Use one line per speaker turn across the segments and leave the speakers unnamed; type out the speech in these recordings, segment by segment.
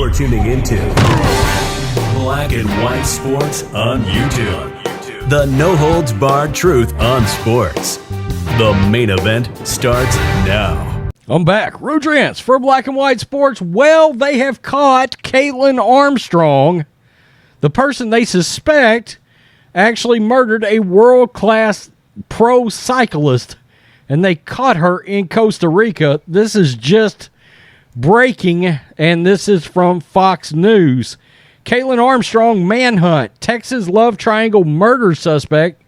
You're tuning into Black and White Sports on YouTube. The no-holds-barred truth on sports. The main event starts now.
I'm back. Rudrance for Black and White Sports. Well, they have caught Kaitlin Armstrong. The person they suspect actually murdered a world-class pro cyclist, and they caught her in Costa Rica. This is just breaking, and this is from Fox News. Kaitlin Armstrong manhunt. Texas love triangle murder suspect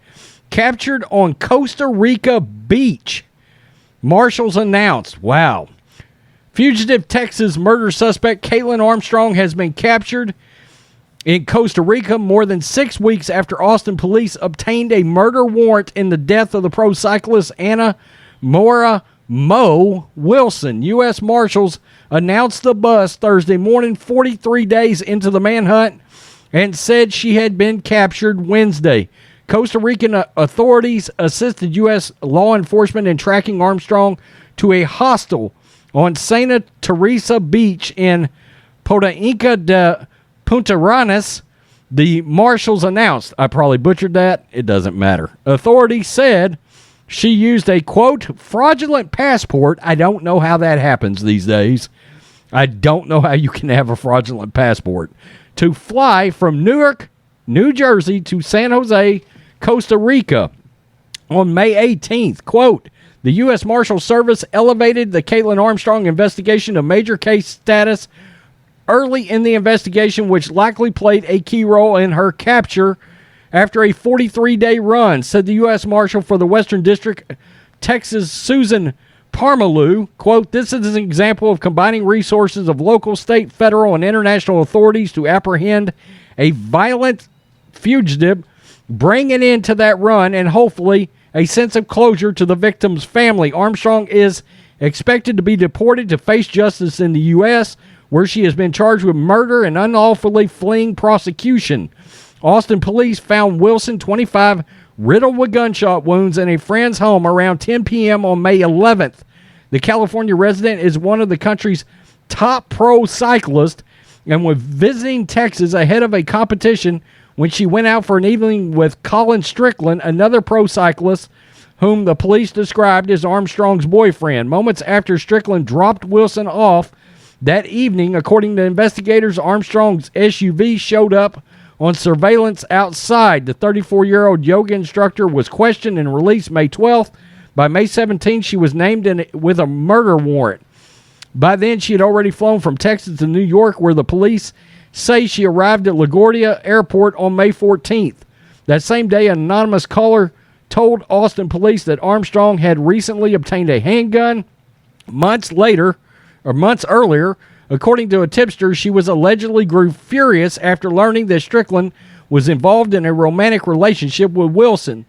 captured on Costa Rica beach. Marshals announced. Wow. Fugitive Texas murder suspect Kaitlin Armstrong has been captured in Costa Rica more than 6 weeks after Austin police obtained a murder warrant in the death of the pro cyclist Anna Moriah Wilson. U.S. Marshals announced the bust Thursday morning, 43 days into the manhunt, and said she had been captured Wednesday. Costa Rican authorities assisted U.S. law enforcement in tracking Armstrong to a hostel on Santa Teresa Beach in Podainca de Puntarenas. The marshals announced. I probably butchered that. It doesn't matter. Authorities said she used a, quote, fraudulent passport. I don't know how that happens these days. I don't know how you can have a fraudulent passport to fly from Newark, New Jersey to San Jose, Costa Rica on May 18th. Quote, the U.S. Marshal Service elevated the Kaitlin Armstrong investigation to major case status early in the investigation, which likely played a key role in her capture after a 43-day run, said the U.S. Marshal for the Western District, Texas, Susan Parmalu. Quote, this is an example of combining resources of local, state, federal, and international authorities to apprehend a violent fugitive, bring an end to that run, and hopefully a sense of closure to the victim's family. Armstrong is expected to be deported to face justice in the U.S., where she has been charged with murder and unlawfully fleeing prosecution. Austin police found Wilson, 25, riddled with gunshot wounds in a friend's home around 10 p.m. on May 11th. The California resident is one of the country's top pro cyclists and was visiting Texas ahead of a competition when she went out for an evening with Colin Strickland, another pro cyclist whom the police described as Armstrong's boyfriend. Moments after Strickland dropped Wilson off that evening, according to investigators, Armstrong's SUV showed up on surveillance outside. The 34-year-old yoga instructor was questioned and released May 12th. By May 17th, she was named with a murder warrant. By then, she had already flown from Texas to New York, where the police say she arrived at LaGuardia Airport on May 14th. That same day, an anonymous caller told Austin police that Armstrong had recently obtained a handgun. Months earlier, according to a tipster, she was allegedly grew furious after learning that Strickland was involved in a romantic relationship with Wilson.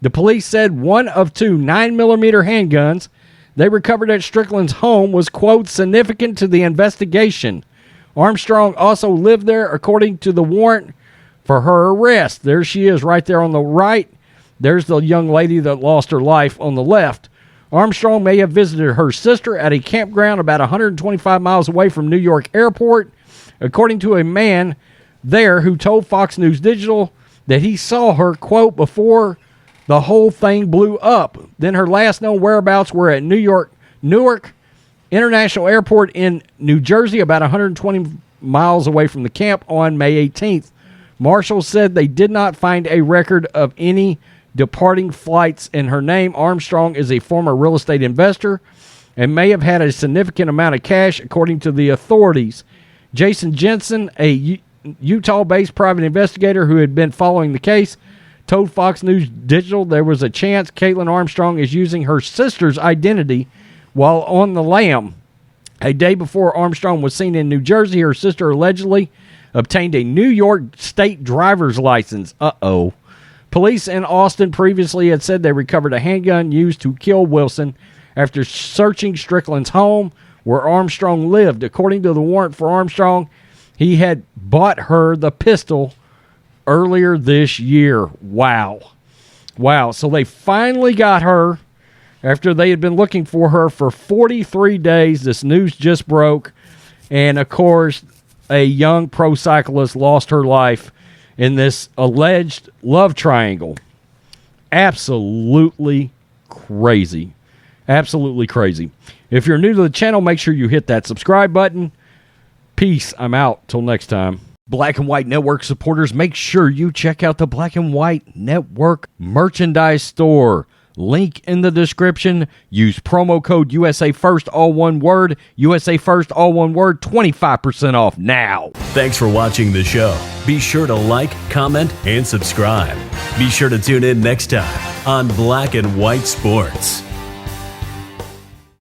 The police said one of two 9mm handguns they recovered at Strickland's home was, quote, significant to the investigation. Armstrong also lived there, according to the warrant for her arrest. There she is right there on the right. There's the young lady that lost her life on the left. Armstrong may have visited her sister at a campground about 125 miles away from New York Airport, according to a man there who told Fox News Digital that he saw her, quote, before the whole thing blew up. Then her last known whereabouts were at Newark International Airport in New Jersey, about 120 miles away from the camp on May 18th. Marshals said they did not find a record of any departing flights in her name. Armstrong is a former real estate investor and may have had a significant amount of cash, according to the authorities. Jason Jensen, a Utah-based private investigator who had been following the case, told Fox News Digital there was a chance Kaitlin Armstrong is using her sister's identity while on the lam. A day before Armstrong was seen in New Jersey, her sister allegedly obtained a New York state driver's license. Police in Austin previously had said they recovered a handgun used to kill Wilson after searching Strickland's home where Armstrong lived. According to the warrant for Armstrong, he had bought her the pistol earlier this year. Wow. So they finally got her after they had been looking for her for 43 days. This news just broke. And, of course, a young pro cyclist lost her life in this alleged love triangle. Absolutely crazy. Absolutely crazy. If you're new to the channel, make sure you hit that subscribe button. Peace. I'm out. Till next time. Black and White Network supporters, make sure you check out the Black and White Network merchandise store. Link in the description. Use promo code USA First, all one word. USA First, all one word. 25% off now.
Thanks for watching the show. Be sure to like, comment, and subscribe. Be sure to tune in next time on Black and White Sports.